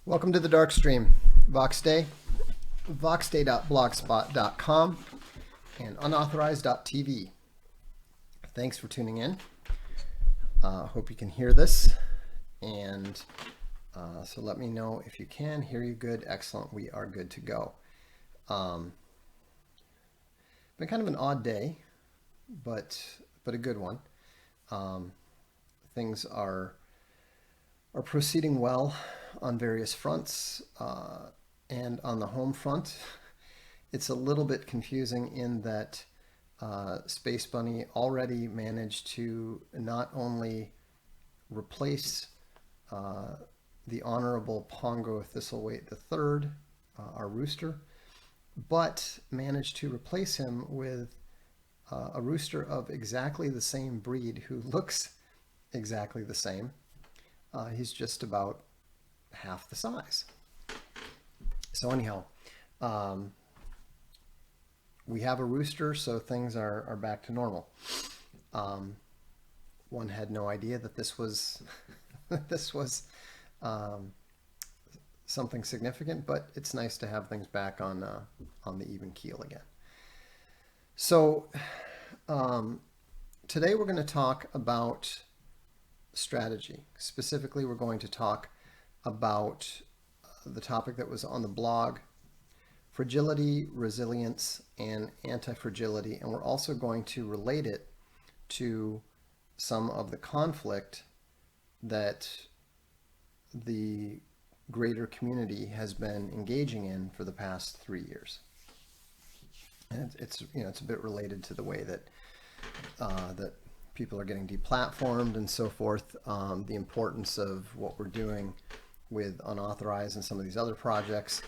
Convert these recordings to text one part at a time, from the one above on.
Welcome to the Darkstream. Voxday, voxday.blogspot.com, and unauthorized.tv. Thanks for tuning in. Hope you can hear this, and so let me know if you can hear you good. Excellent. We are good to go. Been kind of an odd day, but a good one. Things are proceeding well on various fronts, and on the home front, it's a little bit confusing in that Space Bunny already managed to not only replace the Honorable Pongo Thistlewaite III, our rooster, but managed to replace him with a rooster of exactly the same breed who looks exactly the same. He's just about half the size. So anyhow, we have a rooster, so things are back to normal. One had no idea that this was this was something significant, but it's nice to have things back on the even keel again. So today we're going to talk about strategy. Specifically, we're going to talk about the topic that was on the blog: fragility, resilience, and anti-fragility. And we're also going to relate it to some of the conflict that the greater community has been engaging in for the past 3 years. And it's a bit related to the way that that people are getting deplatformed and so forth. The importance of what we're doing with unauthorized and some of these other projects.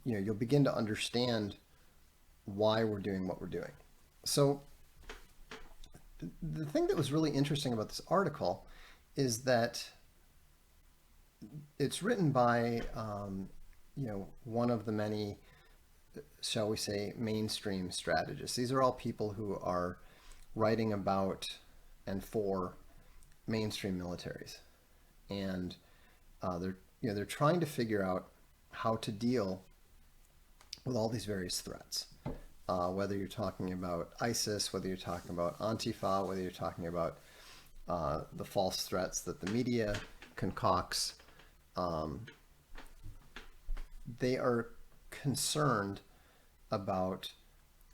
You'll begin to understand why we're doing what we're doing. So the thing that was really interesting about this article is that it's written by one of the many, shall we say, mainstream strategists. These are all people who are writing about and for mainstream militaries, and they're trying to figure out how to deal with all these various threats. Whether you're talking about ISIS, whether you're talking about Antifa, whether you're talking about the false threats that the media concocts, they are concerned about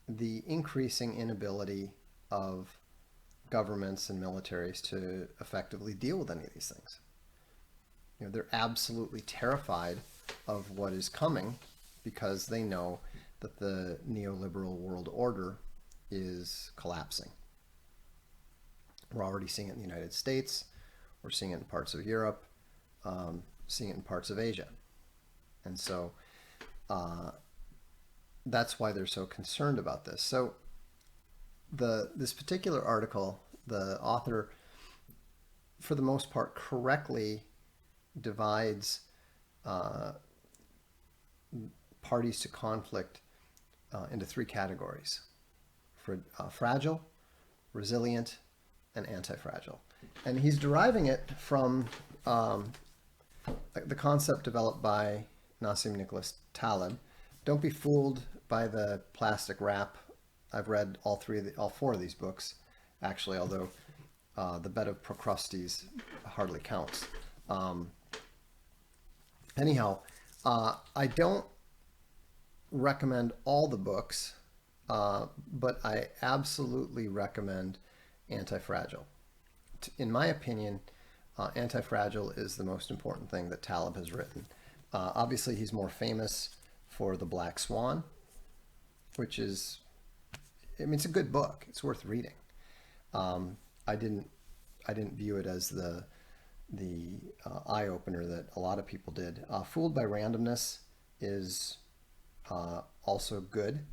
the increasing inability of governments and militaries to effectively deal with any of these things. They're absolutely terrified of what is coming because they know that the neoliberal world order is collapsing. We're already seeing it in the United States. We're seeing it in parts of Europe, seeing it in parts of Asia. And so that's why they're so concerned about this. So this particular article, the author, for the most part, correctly divides parties to conflict into 3 categories: fragile, resilient, and anti-fragile. And he's deriving it from the concept developed by Nassim Nicholas Taleb. Don't be fooled by the plastic wrap. I've read all 4 of these books, actually, although the Bed of Procrustes hardly counts. Anyhow, I don't recommend all the books, but I absolutely recommend Anti-Fragile. In my opinion, Anti-Fragile is the most important thing that Taleb has written. Obviously, he's more famous for The Black Swan, which is, it's a good book. It's worth reading. I didn't view it as the eye-opener that a lot of people did. Fooled by Randomness is also good.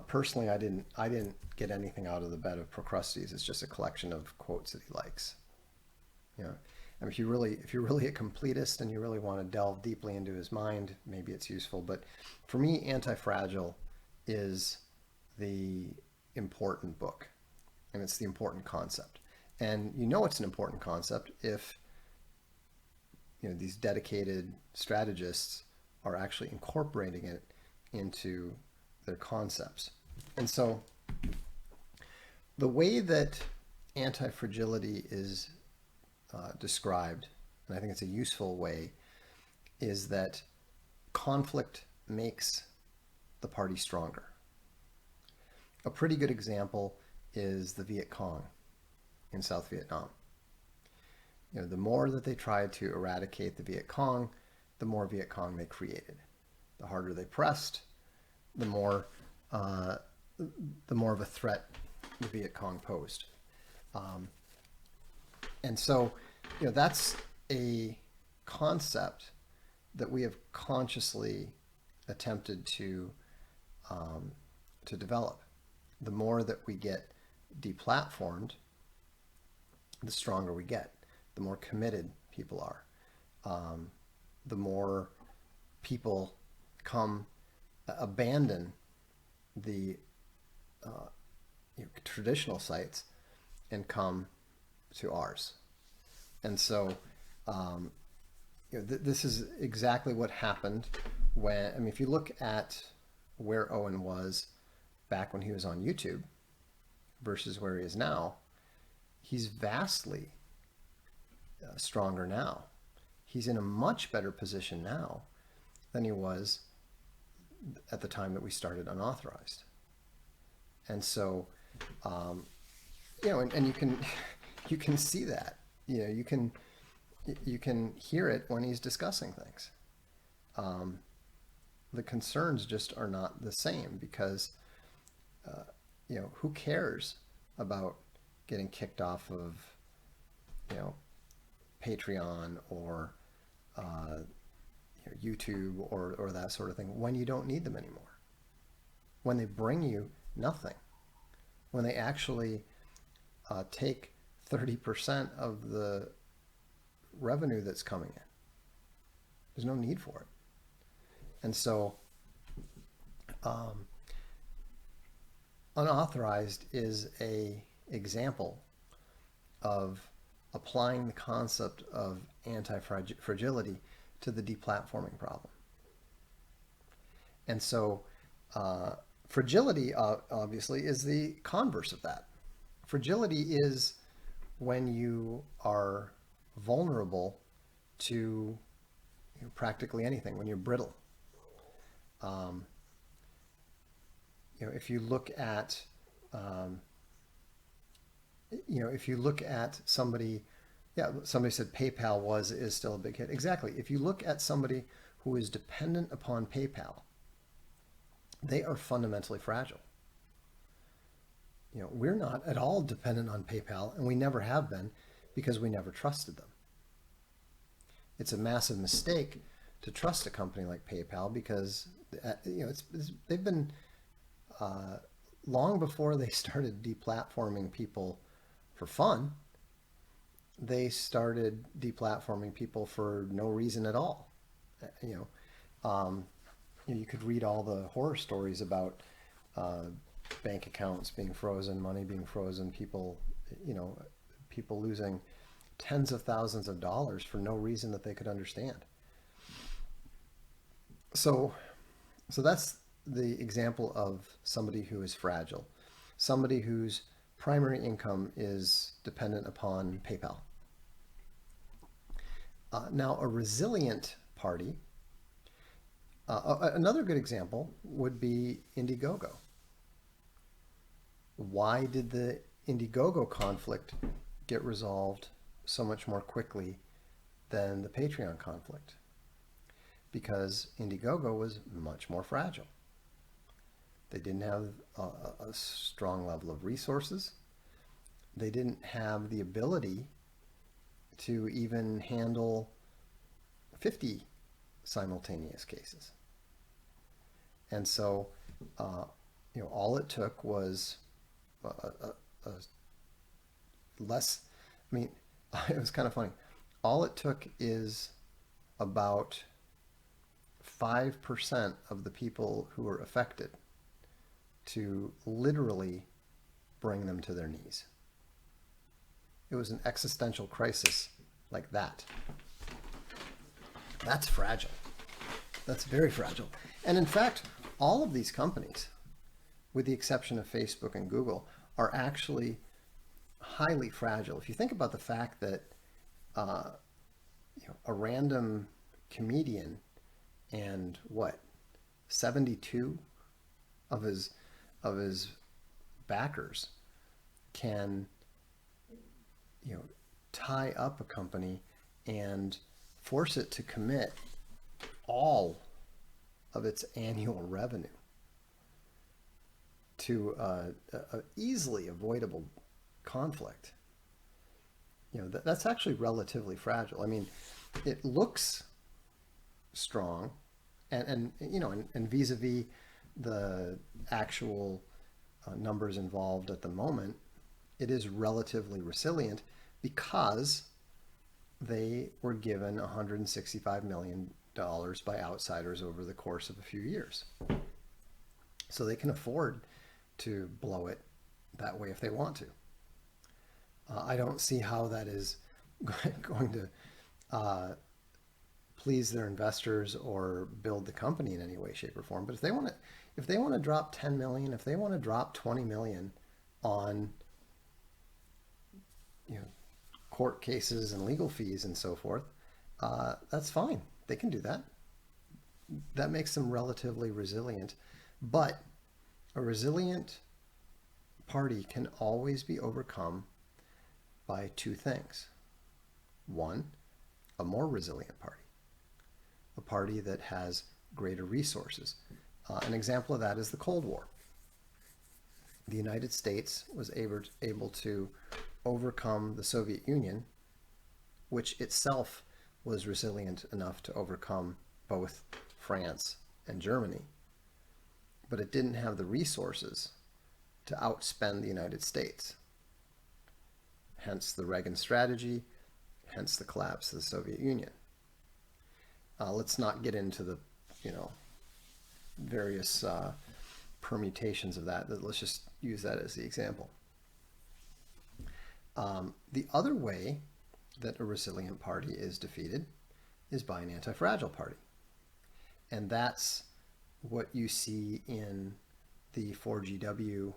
Personally, I didn't get anything out of The Bed of Procrustes. It's just a collection of quotes that he likes. And if you're really a completist and you really want to delve deeply into his mind, maybe it's useful. But for me, Anti-Fragile is the important book, and it's the important concept. And it's an important concept if these dedicated strategists are actually incorporating it into their concepts. And so the way that anti-fragility is described, and I think it's a useful way, is that conflict makes the party stronger. A pretty good example is the Viet Cong in South Vietnam. The more that they tried to eradicate the Viet Cong, the more Viet Cong they created. The harder they pressed, the more of a threat the Viet Cong posed. And so, that's a concept that we have consciously attempted to develop. The more that we get deplatformed, the stronger we get. The more committed people are. The more people abandon the traditional sites and come to ours. And so this is exactly what happened when, if you look at where Owen was back when he was on YouTube versus where he is now, he's vastly stronger now. He's in a much better position now than he was at the time that we started unauthorized. And so, and you can see that, you can hear it when he's discussing things. The concerns just are not the same because, who cares about getting kicked off of, Patreon or YouTube or that sort of thing when you don't need them anymore, when they bring you nothing, when they actually take 30% of the revenue that's coming in. There's no need for it. And so unauthorized is a example of applying the concept of anti-fragility to the deplatforming problem. And so fragility obviously is the converse of that. Fragility is when you are vulnerable to practically anything, when you're brittle. If you look at somebody, somebody said PayPal is still a big hit. Exactly. If you look at somebody who is dependent upon PayPal, they are fundamentally fragile. We're not at all dependent on PayPal, and we never have been because we never trusted them. It's a massive mistake to trust a company like PayPal because they've been long before they started deplatforming people for fun. They started deplatforming people for no reason at all. You could read all the horror stories about bank accounts being frozen, money being frozen, people losing tens of thousands of dollars for no reason that they could understand. So that's the example of somebody who is fragile, somebody whose primary income is dependent upon PayPal. Now, a resilient party, another good example would be Indiegogo. Why did the Indiegogo conflict get resolved so much more quickly than the Patreon conflict? Because Indiegogo was much more fragile. They didn't have a strong level of resources. They didn't have the ability to even handle 50 simultaneous cases. And so, all it took was less, it was kind of funny. All it took is about 5% of the people who were affected to literally bring them to their knees. It was an existential crisis like that. That's fragile. That's very fragile. And in fact, all of these companies, with the exception of Facebook and Google, are actually highly fragile. If you think about the fact that a random comedian and 72 of his backers can tie up a company and force it to commit all of its annual revenue to a easily avoidable conflict. That's actually relatively fragile. I mean, it looks strong, and vis-a-vis the actual numbers involved at the moment, it is relatively resilient because they were given $165 million by outsiders over the course of a few years. So they can afford to blow it that way if they want to. I don't see how that is going to please their investors or build the company in any way, shape, or form. But if they want to drop 10 million, if they want to drop 20 million on court cases and legal fees and so forth, that's fine. They can do that. That makes them relatively resilient. But a resilient party can always be overcome by two things. One, a more resilient party. A party that has greater resources. An example of that is the Cold War. The United States was able to overcome the Soviet Union, which itself was resilient enough to overcome both France and Germany. But it didn't have the resources to outspend the United States. Hence the Reagan strategy, hence the collapse of the Soviet Union. Let's not get into the, various permutations of that. Let's just use that as the example. The other way that a resilient party is defeated is by an anti-fragile party. And that's what you see in the 4GW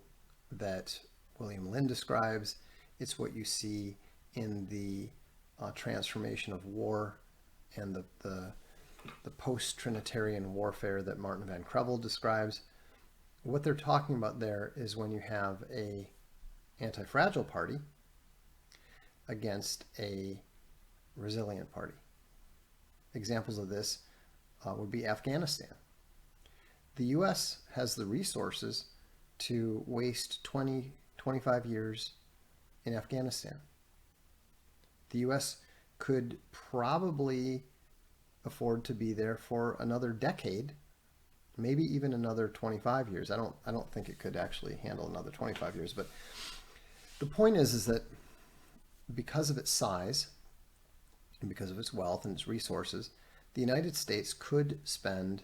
that William Lynn describes. It's what you see in the transformation of war and the post-Trinitarian warfare that Martin Van Creveld describes. What they're talking about there is when you have a anti-fragile party against a resilient party. Examples of this would be Afghanistan. The US has the resources to waste 20, 25 years in Afghanistan. The US could probably afford to be there for another decade, maybe even another 25 years. I don't think it could actually handle another 25 years, but the point is that because of its size and because of its wealth and its resources, the United States could spend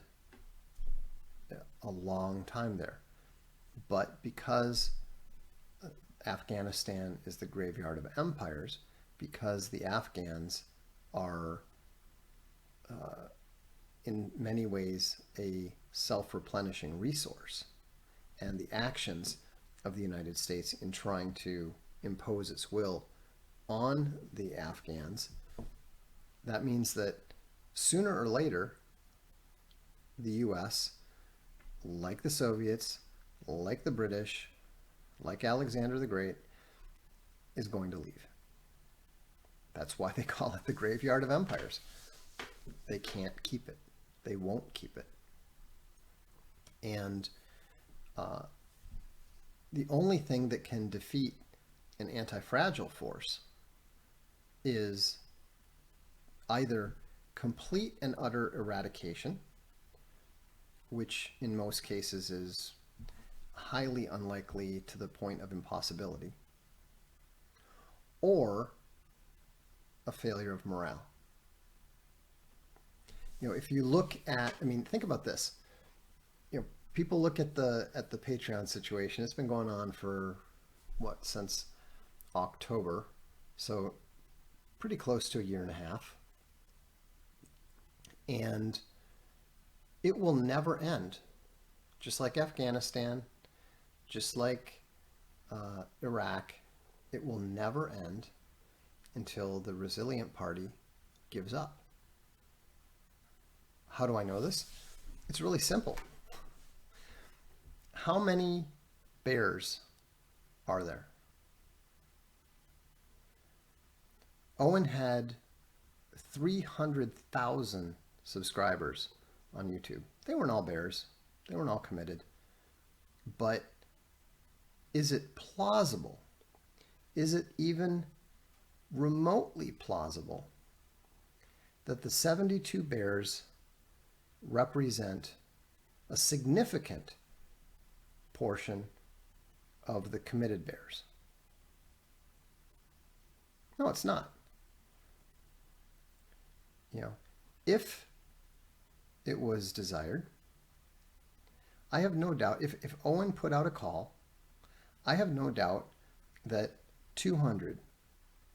a long time there. But because Afghanistan is the graveyard of empires, because the Afghans are in many ways a self-replenishing resource, and the actions of the United States in trying to impose its will on the Afghans, that means that sooner or later the US, like the Soviets, like the British, like Alexander the Great, is going to leave. That's why they call it the graveyard of empires. They can't keep it. They won't keep it. And the only thing that can defeat an anti-fragile force is either complete and utter eradication, which in most cases is highly unlikely to the point of impossibility, or a failure of morale. If you look at, think about this. People look at the Patreon situation. It's been going on for since October, so pretty close to a year and a half. And it will never end. Just like Afghanistan, just like Iraq, it will never end until the resilient party gives up. How do I know this? It's really simple. How many bears are there? Owen had 300,000 subscribers on YouTube. They weren't all bears. They weren't all committed. But is it plausible? Is it even remotely plausible that the 72 bears represent a significant portion of the committed bears? No, it's not. You know, if it was desired, I have no doubt, if Owen put out a call, I have no doubt that 200,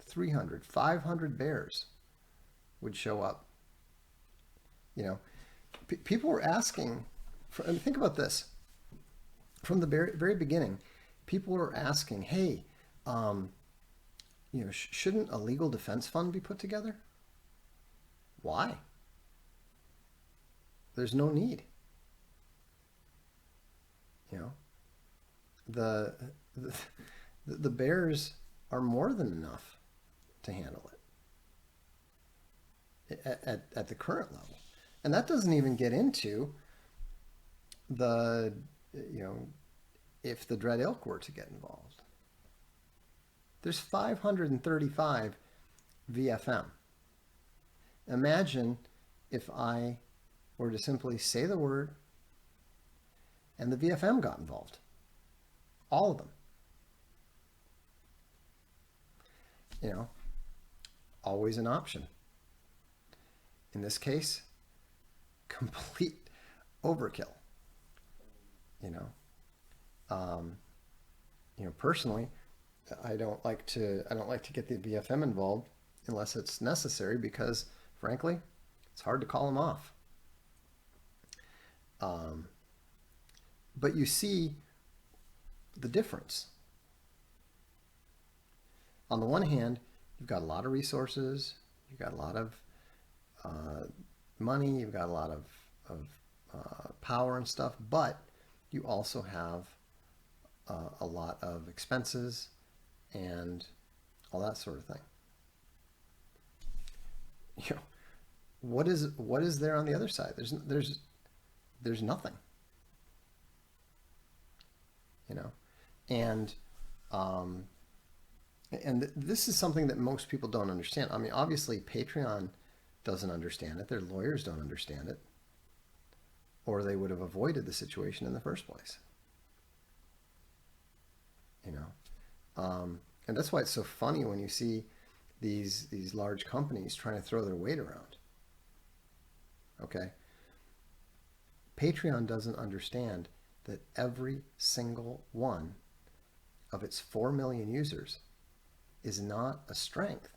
300, 500 bears would show up. You know, people were asking, think about this. From the very beginning, people were asking, hey, you know, shouldn't a legal defense fund be put together? Why? There's no need. You know, the bears are more than enough to handle it at the current level. And that doesn't even get into the, you know, if the dread ilk were to get involved. There's 535 VFM. Imagine if I were to simply say the word and the VFM got involved. All of them. You know, always an option. In this case, complete overkill. You know, personally, I don't like to get the VFM involved unless it's necessary, because frankly, it's hard to call them off. But you see the difference. On the one hand, you've got a lot of resources, you've got a lot of money, you've got a lot of power and stuff, but you also have a lot of expenses and all that sort of thing. You know, what is there on the other side? There's nothing. You know, and this is something that most people don't understand. I mean, obviously, Patreon doesn't understand it. Their lawyers don't understand it, or they would have avoided the situation in the first place. You know, and that's why it's so funny when you see these large companies trying to throw their weight around. Okay, Patreon doesn't understand that every single one of its 4 million users is not a strength.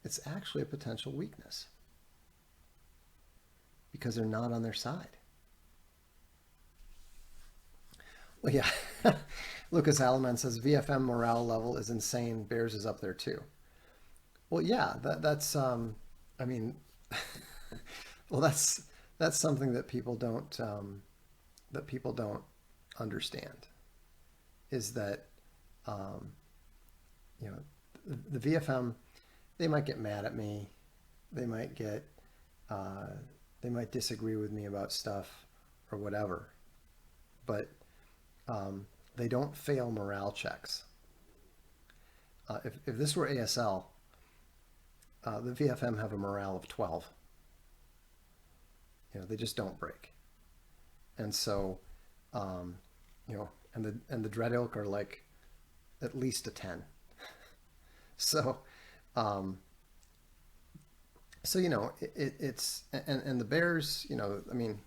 It's actually a potential weakness, because they're not on their side. Well, yeah. Lucas Alaman says VFM morale level is insane. Bears is up there too. Well, yeah, that's I mean, well, that's something that people don't understand, is that you know, the VFM, they might get mad at me, they might disagree with me about stuff or whatever, but they don't fail morale checks. If this were ASL, the VFM have a morale of 12. You know, they just don't break. And so, you know, and the dread ilk are like at least a 10. So, so you know, it's and the bears, you know, I mean,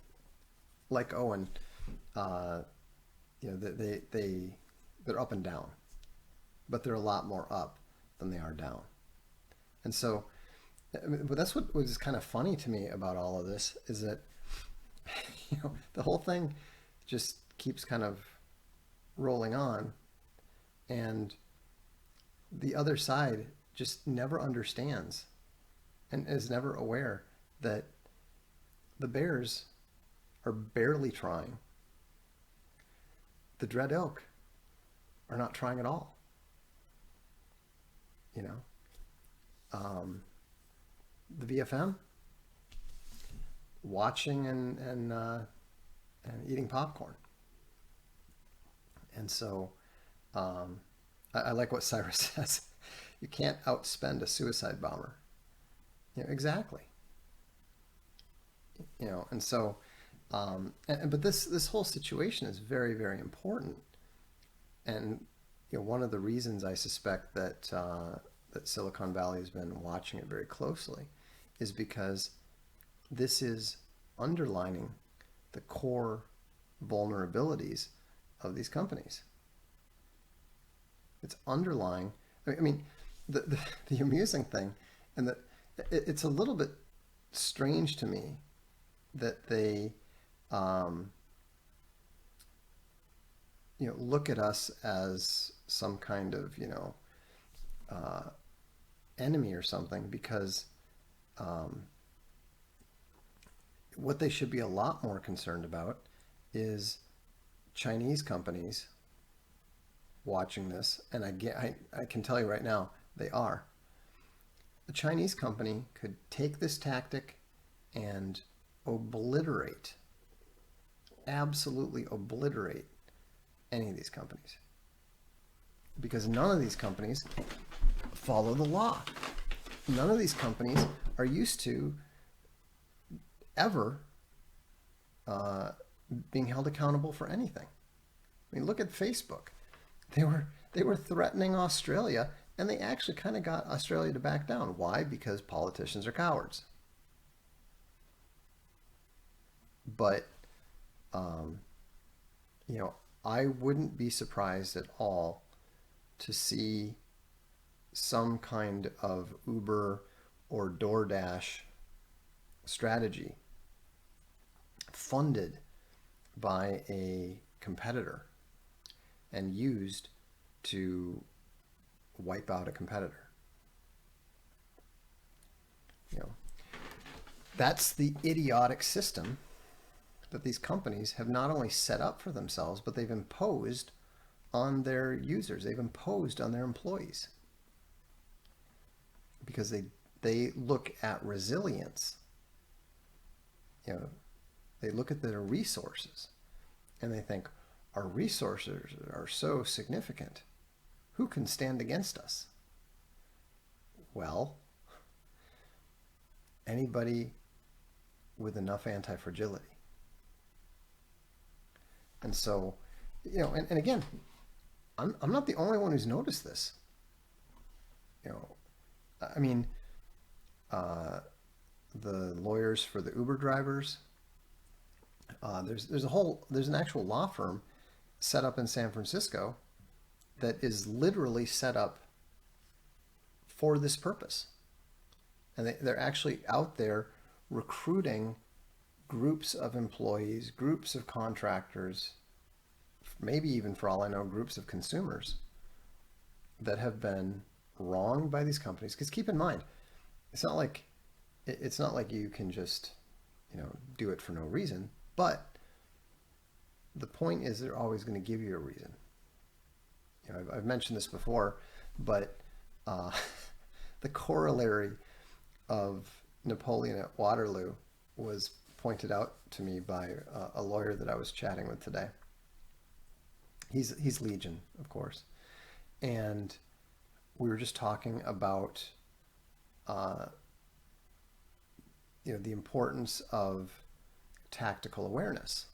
like Owen, you know, they're up and down, but they're a lot more up than they are down. And so But that's what was kind of funny to me about all of this is that the whole thing just keeps kind of rolling on, and the other side just never understands and is never aware that the bears are barely trying. The dread elk are not trying at all. You know, the VFM watching and eating popcorn. And so I like what Cyrus says. You can't outspend a suicide bomber. Exactly. And so, but this whole situation is very, very important. And one of the reasons I suspect that Silicon Valley has been watching it very closely is because this is underlining the core vulnerabilities of these companies. It's underlying. I mean, the amusing thing, and it's a little bit strange to me that they, look at us as some kind of, enemy or something, because what they should be a lot more concerned about is Chinese companies watching this, and I can tell you right now, they are. A Chinese company could take this tactic and absolutely obliterate any of these companies. Because none of these companies follow the law. None of these companies are used to ever being held accountable for anything. I mean, look at Facebook. They were threatening Australia, and they actually kind of got Australia to back down. Why? Because politicians are cowards. But I wouldn't be surprised at all to see some kind of Uber or DoorDash strategy funded by a competitor and used to wipe out a competitor. That's the idiotic system that these companies have not only set up for themselves, but they've imposed on their users. They've imposed on their employees. Because they look at resilience. They look at their resources and they think, our resources are so significant. Who can stand against us? Well, anybody with enough anti-fragility. And so, and again, I'm not the only one who's noticed this. I mean, the lawyers for the Uber drivers, there's an actual law firm set up in San Francisco that is literally set up for this purpose. And they're actually out there recruiting groups of employees, groups of contractors, maybe even, for all I know, groups of consumers that have been wronged by these companies. Because keep in mind, it's not like you can just do it for no reason. But the point is, they're always going to give you a reason. I've mentioned this before, but the corollary of Napoleon at Waterloo was pointed out to me by a lawyer that I was chatting with today. He's Legion, of course, and we were just talking about the importance of tactical awareness.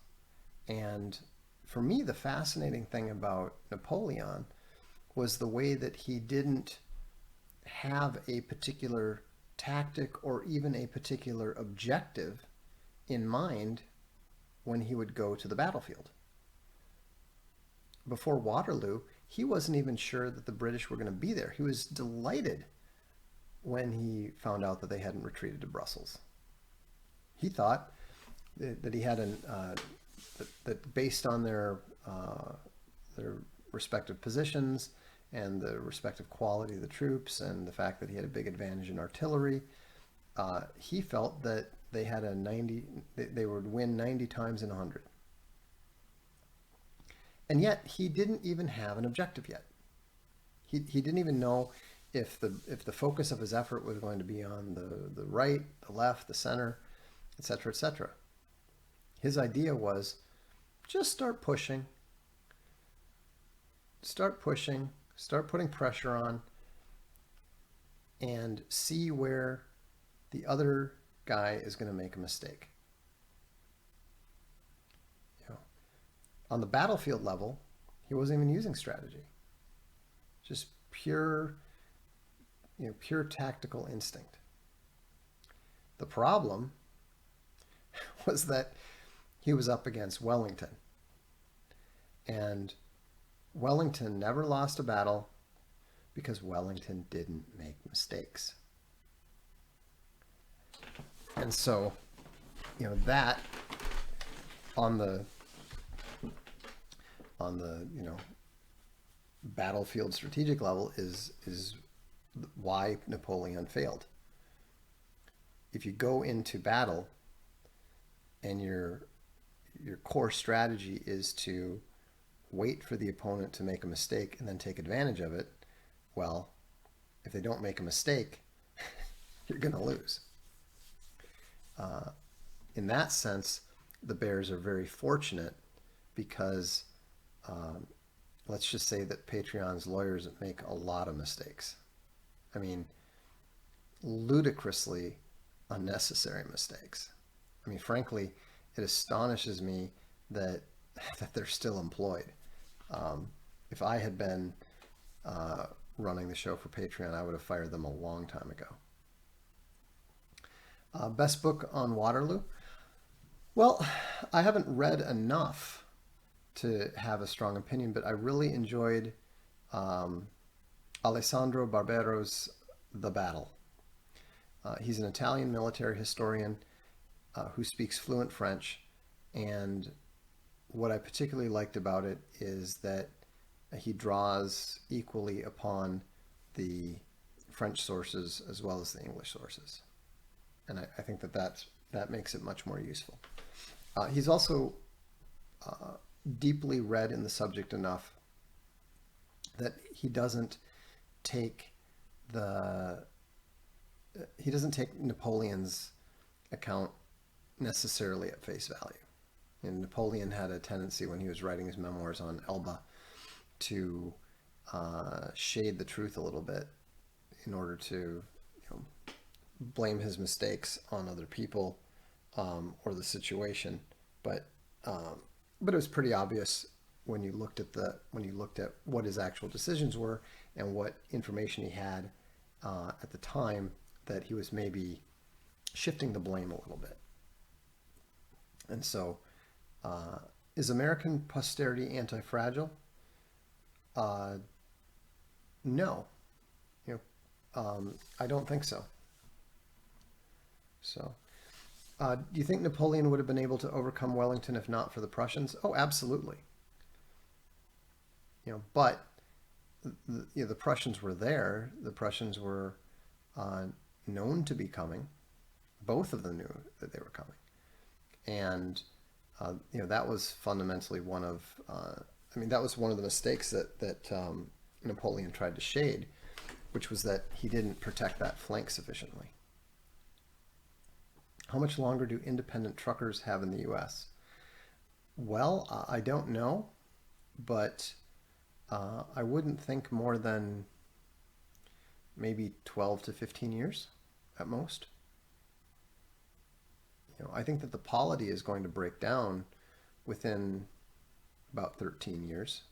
And for me, the fascinating thing about Napoleon was the way that he didn't have a particular tactic or even a particular objective in mind when he would go to the battlefield. Before Waterloo, he wasn't even sure that the British were going to be there. He was delighted when he found out that they hadn't retreated to Brussels. He thought that he had that based on their respective positions and the respective quality of the troops and the fact that he had a big advantage in artillery, he felt that they had they would win 90 times in 100. And yet he didn't even have an objective yet. He didn't even know if the focus of his effort was going to be on the right, the left, the center, etc., etc. His idea was just start pushing, start putting pressure on, and see where the other guy is going to make a mistake. You know, on the battlefield level, he wasn't even using strategy. Just pure tactical instinct. The problem was that he was up against Wellington. And Wellington never lost a battle because Wellington didn't make mistakes. And so, that on the battlefield strategic level is why Napoleon failed. If you go into battle and your core strategy is to wait for the opponent to make a mistake and then take advantage of it, well, if they don't make a mistake, you're going to lose. In that sense, the Bears are very fortunate because let's just say that Patreon's lawyers make a lot of mistakes. I mean, ludicrously unnecessary mistakes. I mean, frankly, it astonishes me that they're still employed. If I had been running the show for Patreon, I would have fired them a long time ago. Best book on Waterloo? Well, I haven't read enough to have a strong opinion, but I really enjoyed Alessandro Barbero's The Battle. He's an Italian military historian who speaks fluent French, and what I particularly liked about it is that he draws equally upon the French sources as well as the English sources. And I think that makes it much more useful. He's also deeply read in the subject enough that he doesn't take Napoleon's account necessarily at face value. And Napoleon had a tendency when he was writing his memoirs on Elba to shade the truth a little bit in order to blame his mistakes on other people or the situation. But it was pretty obvious when you looked at what his actual decisions were and what information he had at the time that he was maybe shifting the blame a little bit. And so, is American posterity anti-fragile? No. I don't think so. So, do you think Napoleon would have been able to overcome Wellington if not for the Prussians? Oh, absolutely. But the Prussians were there. The Prussians were known to be coming. Both of them knew that they were coming, and that was fundamentally one of the mistakes that Napoleon tried to shade, which was that he didn't protect that flank sufficiently. How much longer do independent truckers have in the U.S.? Well, I don't know, but I wouldn't think more than maybe 12 to 15 years at most. I think that the polity is going to break down within about 13 years.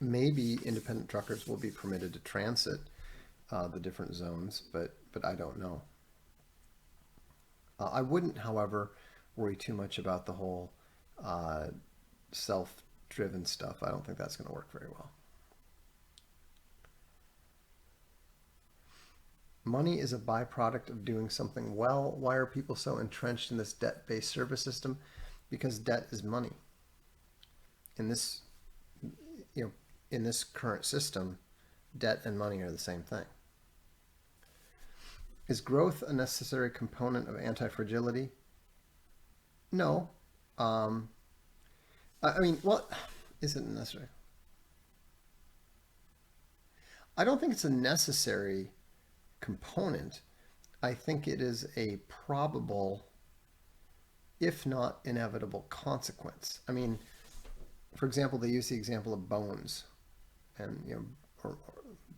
Maybe independent truckers will be permitted to transit the different zones, but I don't know. I wouldn't, however, worry too much about the whole self-driven stuff. I don't think that's going to work very well. Money is a byproduct of doing something well. Why are people so entrenched in this debt-based service system? Because debt is money. In this, you know, in this current system, debt and money are the same thing. Is growth a necessary component of anti-fragility? No. Um, I mean, what is it necessary? I don't think it's a necessary component. I think it is a probable, if not inevitable, consequence. I mean, for example, they use the example of bones, and or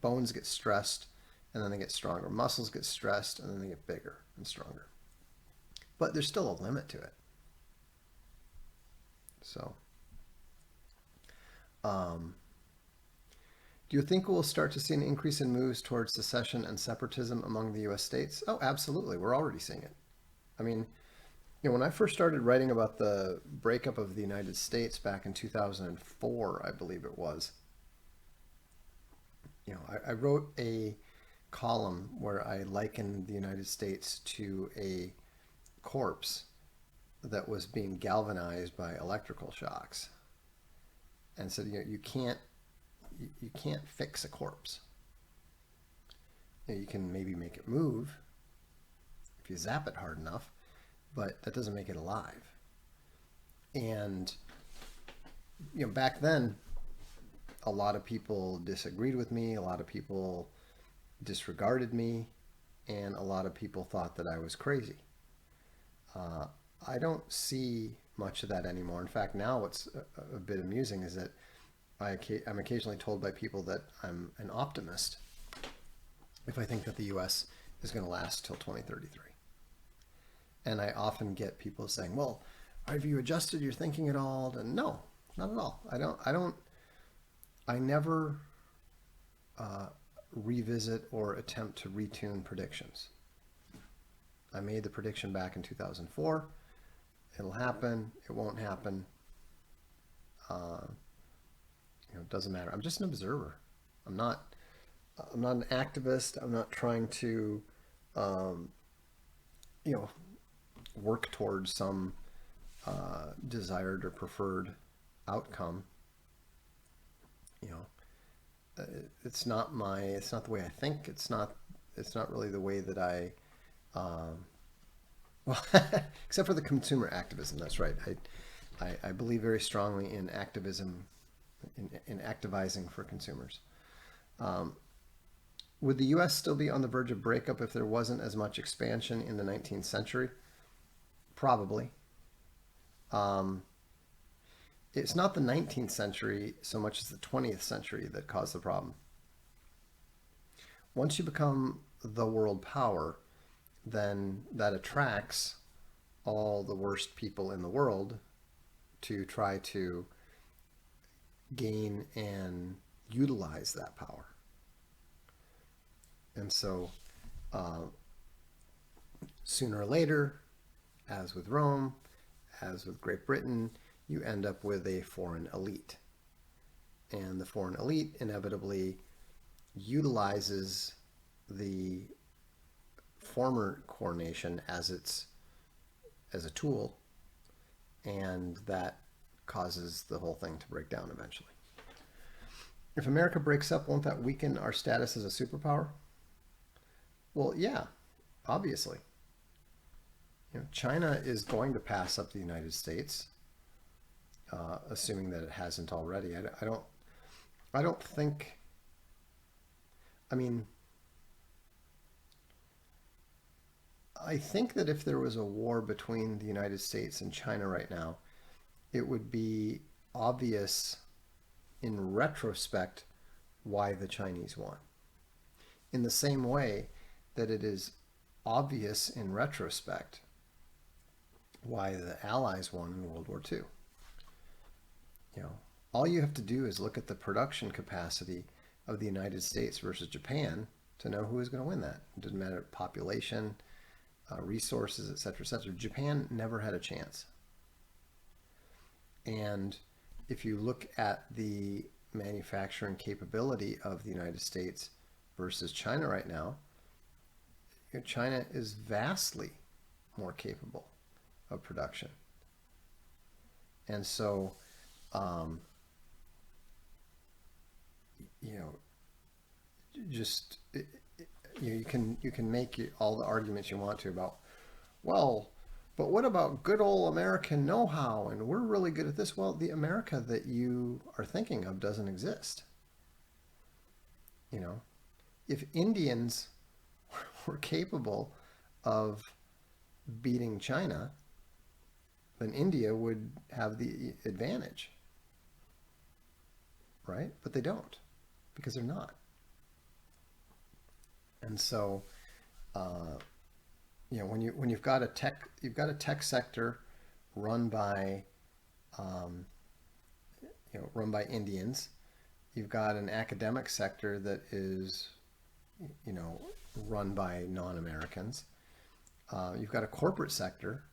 bones get stressed and then they get stronger. Muscles get stressed and then they get bigger and stronger. But there's still a limit to it. So, um, do you think we'll start to see an increase in moves towards secession and separatism among the U.S. states? Oh, absolutely. We're already seeing it. I mean, when I first started writing about the breakup of the United States back in 2004, I believe it was, I wrote a column where I likened the United States to a corpse that was being galvanized by electrical shocks, and said, you can't fix a corpse. You can maybe make it move if you zap it hard enough, but that doesn't make it alive. And back then, a lot of people disagreed with me, a lot of people disregarded me, and a lot of people thought that I was crazy. I don't see much of that anymore. In fact, now what's a bit amusing is that I'm occasionally told by people that I'm an optimist if I think that the US is going to last till 2033. And I often get people saying, well, have you adjusted your thinking at all? And no, not at all. I never revisit or attempt to retune predictions. I made the prediction back in 2004. It'll happen. It won't happen. It doesn't matter. I'm just an observer. I'm not an activist. I'm not trying to, you know, work towards some desired or preferred outcome. It's not the way I think. It's not really the way that I, well, except for the consumer activism. That's right. I believe very strongly in activism, in activizing for consumers. Would the U.S. still be on the verge of breakup if there wasn't as much expansion in the 19th century? Probably. It's not the 19th century so much as the 20th century that caused the problem. Once you become the world power, then that attracts all the worst people in the world to try to gain and utilize that power. And so sooner or later, as with Rome, as with Great Britain, you end up with a foreign elite. And the foreign elite inevitably utilizes the former core nation as a tool, and that causes the whole thing to break down eventually. If America breaks up, won't that weaken our status as a superpower? Well, yeah, obviously. China is going to pass up the United States, assuming that it hasn't already. I don't think. I mean, I think that if there was a war between the United States and China right now, it would be obvious in retrospect why the Chinese won. In the same way that it is obvious in retrospect why the Allies won in World War II. All you have to do is look at the production capacity of the United States versus Japan to know who is going to win that. It doesn't matter population, resources, etc., etc. Japan never had a chance. And if you look at the manufacturing capability of the United States versus China right now, China is vastly more capable of production. And so, um, you know, just you can make all the arguments you want to about, well, but what about good old American know-how? And we're really good at this. Well, the America that you are thinking of doesn't exist. You know, if Indians were capable of beating China, then India would have the advantage, right? But they don't because they're not. And so, uh, when you've got a tech sector run by um, run by Indians. You've got an academic sector that is you know run by non-Americans. You've got a corporate sector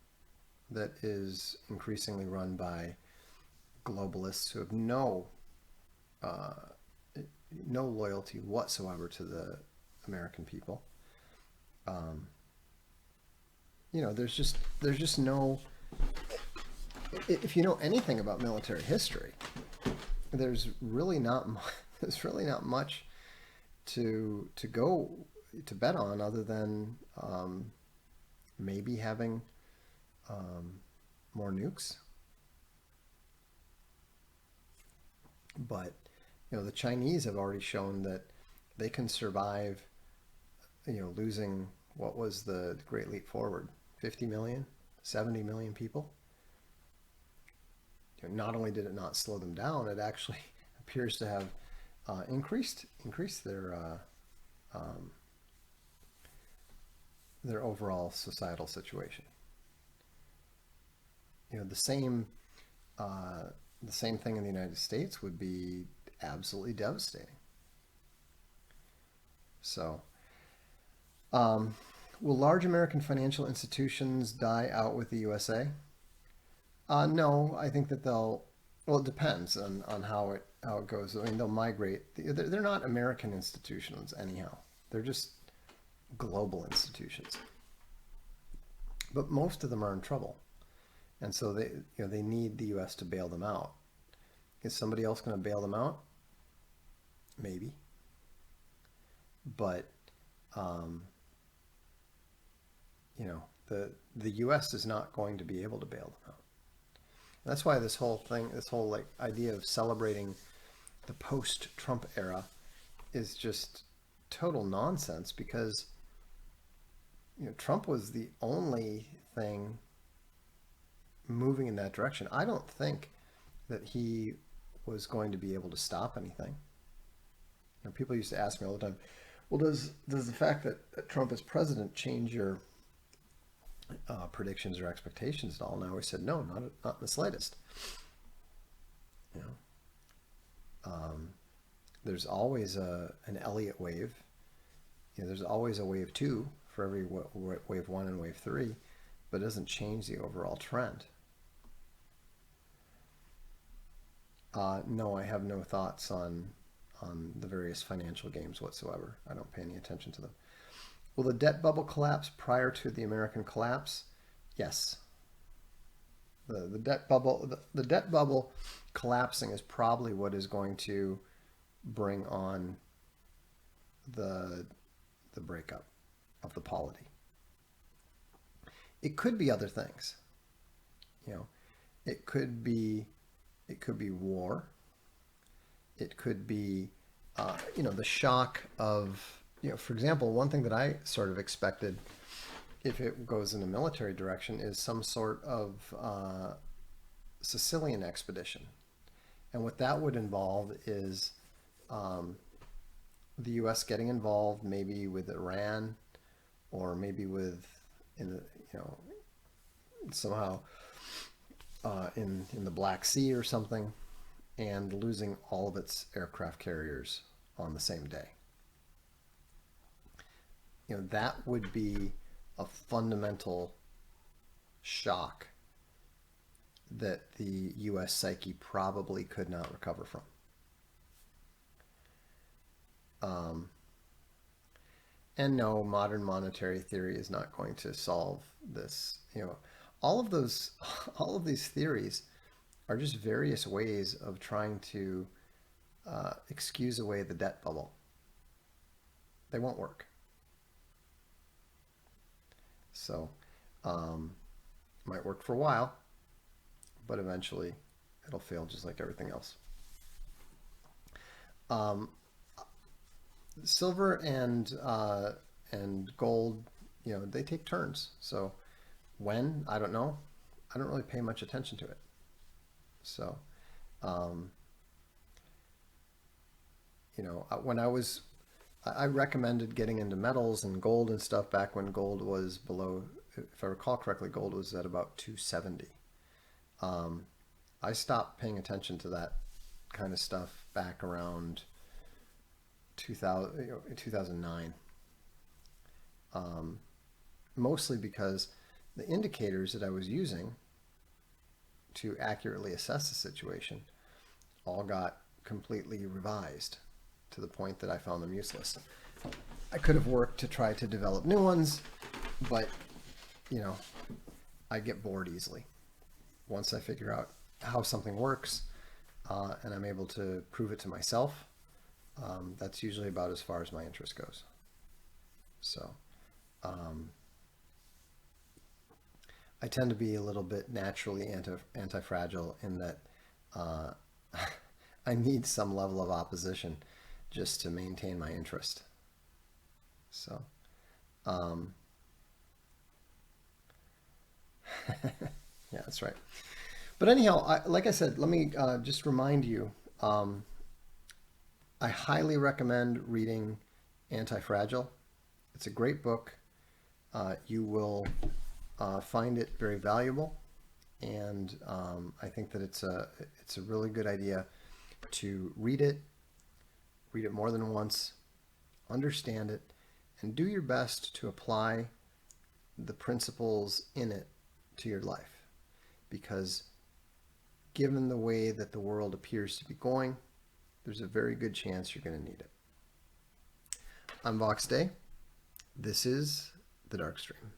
that is increasingly run by globalists who have uh, no loyalty whatsoever to the American people. Um, there's just no. If you know anything about military history, there's really not there's really not much to go to bet on other than maybe having um, more nukes. But the Chinese have already shown that they can survive. Losing what was the Great Leap Forward, 50 million, 70 million people. Not only did it not slow them down, it actually appears to have increased um, their overall societal situation. The same the same thing in the United States would be absolutely devastating. So, will large American financial institutions die out with the USA? No, I think that they'll. Well, it depends on how it goes. I mean, they'll migrate. They're not American institutions anyhow. They're just global institutions. But most of them are in trouble, and so they need the U.S. to bail them out. Is somebody else going to bail them out? Maybe, but um, the U.S. is not going to be able to bail them out. That's why this whole like idea of celebrating the post-Trump era is just total nonsense because Trump was the only thing moving in that direction. I don't think that he was going to be able to stop anything. People used to ask me all the time, well, does the fact that Trump is president change your predictions or expectations at all? And I always said, no, not in the slightest. You know, there's always an Elliott wave. There's always a wave two for every wave one and wave three, but it doesn't change the overall trend. No, I have no thoughts on the various financial games whatsoever. I don't pay any attention to them. Will the debt bubble collapse prior to the American collapse? Yes. The debt bubble collapsing is probably what is going to bring on the breakup of the polity. It could be other things. You know, it could be war. It could be the shock of for example, one thing that I sort of expected if it goes in a military direction is some sort of Sicilian expedition. And what that would involve is the U.S. getting involved, maybe with Iran, or maybe with somehow in the Black Sea or something, and losing all of its aircraft carriers on the same day. That would be a fundamental shock that the U.S. psyche probably could not recover from. And no, modern monetary theory is not going to solve this. All of those, all of these theories are just various ways of trying to excuse away the debt bubble. They won't work. So, might work for a while, but eventually it'll fail just like everything else. Silver and gold, they take turns. So when, I don't know. I don't really pay much attention to it. So, when I recommended getting into metals and gold and stuff back when gold was below, if I recall correctly, gold was at about 270. I stopped paying attention to that kind of stuff back around 2009. Mostly because the indicators that I was using to accurately assess the situation all got completely revised to the point that I found them useless. I could have worked to try to develop new ones, but I get bored easily. Once I figure out how something works and I'm able to prove it to myself, that's usually about as far as my interest goes. So I tend to be a little bit naturally anti-fragile in that I need some level of opposition just to maintain my interest. So yeah, that's right. But anyhow, like I said, let me just remind you, I highly recommend reading Anti-Fragile. It's a great book. You will find it very valuable, and I think that it's a really good idea to read it more than once, understand it, and do your best to apply the principles in it to your life. Because given the way that the world appears to be going, there's a very good chance you're going to need it. I'm Vox Day. This is the Darkstream.